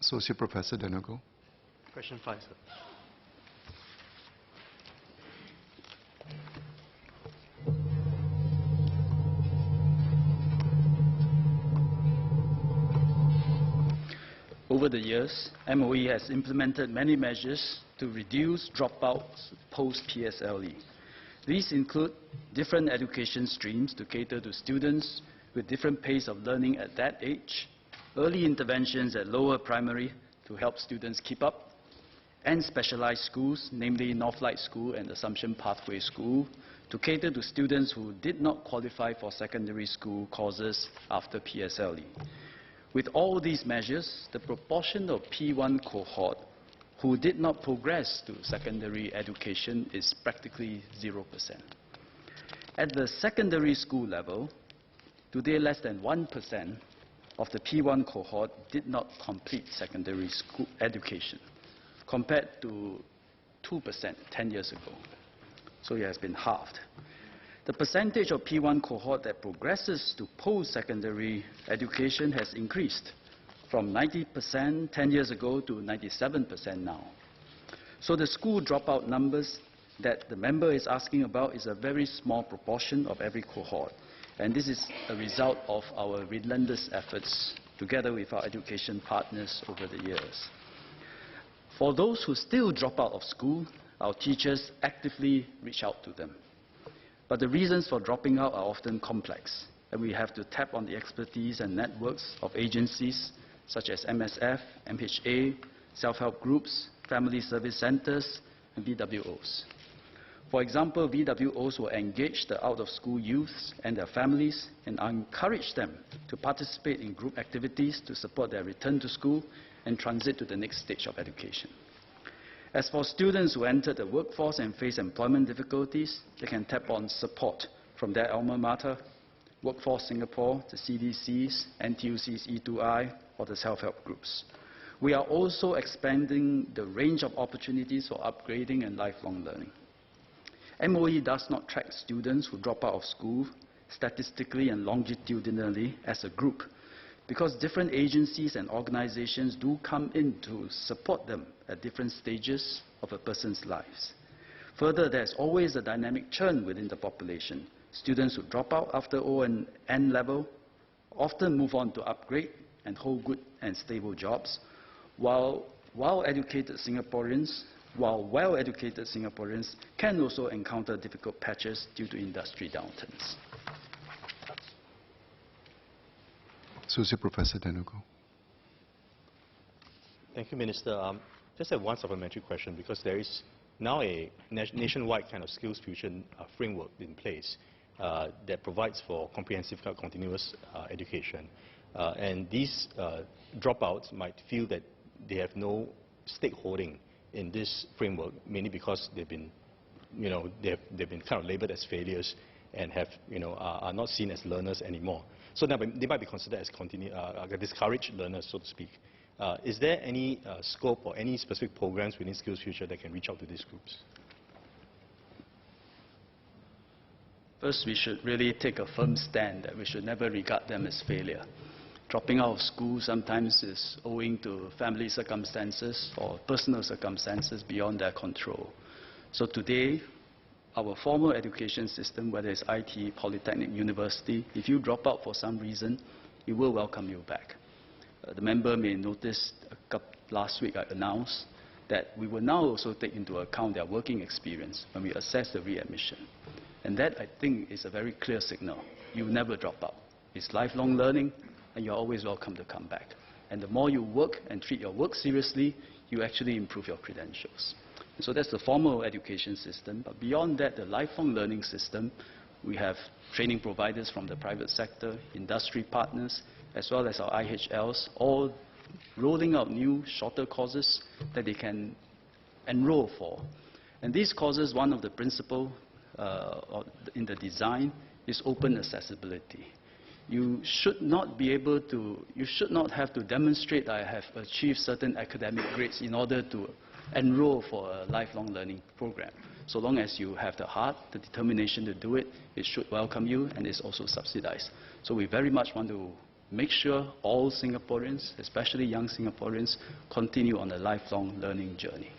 Associate Professor Denugo. Question 5, sir. Over the years, MOE has implemented many measures to reduce dropouts post-PSLE. These include different education streams to cater to students with different pace of learning at that age, early interventions at lower primary to help students keep up, and specialized schools, namely Northlight School and Assumption Pathway School, to cater to students who did not qualify for secondary school courses after PSLE. With all these measures, the proportion of P1 cohort who did not progress to secondary education is practically 0%. At the secondary school level, today less than 1% of the P1 cohort did not complete secondary school education, compared to 2% 10 years ago. So it has been halved. The percentage of P1 cohort that progresses to post-secondary education has increased from 90% 10 years ago to 97% now. So the school dropout numbers that the member is asking about is a very small proportion of every cohort. And this is a result of our relentless efforts together with our education partners over the years. For those who still drop out of school, our teachers actively reach out to them. But the reasons for dropping out are often complex, and we have to tap on the expertise and networks of agencies such as MSF, MHA, self-help groups, family service centers, and VWOs. For example, VWOs will engage the out-of-school youths and their families and encourage them to participate in group activities to support their return to school and transit to the next stage of education. As for students who enter the workforce and face employment difficulties, they can tap on support from their alma mater, Workforce Singapore, the CDCs, NTUC's E2I, or the self-help groups. We are also expanding the range of opportunities for upgrading and lifelong learning. MOE does not track students who drop out of school statistically and longitudinally as a group, because different agencies and organizations do come in to support them at different stages of a person's lives. Further, there's always a dynamic churn within the population. Students who drop out after O and N level often move on to upgrade and hold good and stable jobs, while well-educated Singaporeans can also encounter difficult patches due to industry downturns. Associate Professor Denugo. Thank you, Minister. Just have one supplementary question, because there is now a nationwide kind of skills fusion framework in place that provides for comprehensive continuous education. And these dropouts might feel that they have no stakeholding in this framework, mainly because they've been kind of labeled as failures and are not seen as learners anymore. So now they might be considered as discouraged learners, so to speak. Is there any scope or any specific programs within Skills Future that can reach out to these groups? First, we should really take a firm stand that we should never regard them as failure. Dropping out of school sometimes is owing to family circumstances or personal circumstances beyond their control. So today, our formal education system, whether it's IT, Polytechnic, University, if you drop out for some reason, it will welcome you back. The member may notice last week I announced that we will now also take into account their working experience when we assess the readmission. And that, I think, is a very clear signal. You never drop out. It's lifelong learning, and you're always welcome to come back. And the more you work and treat your work seriously, you actually improve your credentials. So that's the formal education system. But beyond that, the lifelong learning system, we have training providers from the private sector, industry partners, as well as our IHLs, all rolling out new, shorter courses that they can enroll for. And these courses, one of the principles in the design is open accessibility. You should not have to demonstrate that I have achieved certain academic grades in order to enroll for a lifelong learning program. So long as you have the heart, the determination to do it, it should welcome you, and it's also subsidized. So we very much want to make sure all Singaporeans, especially young Singaporeans, continue on a lifelong learning journey.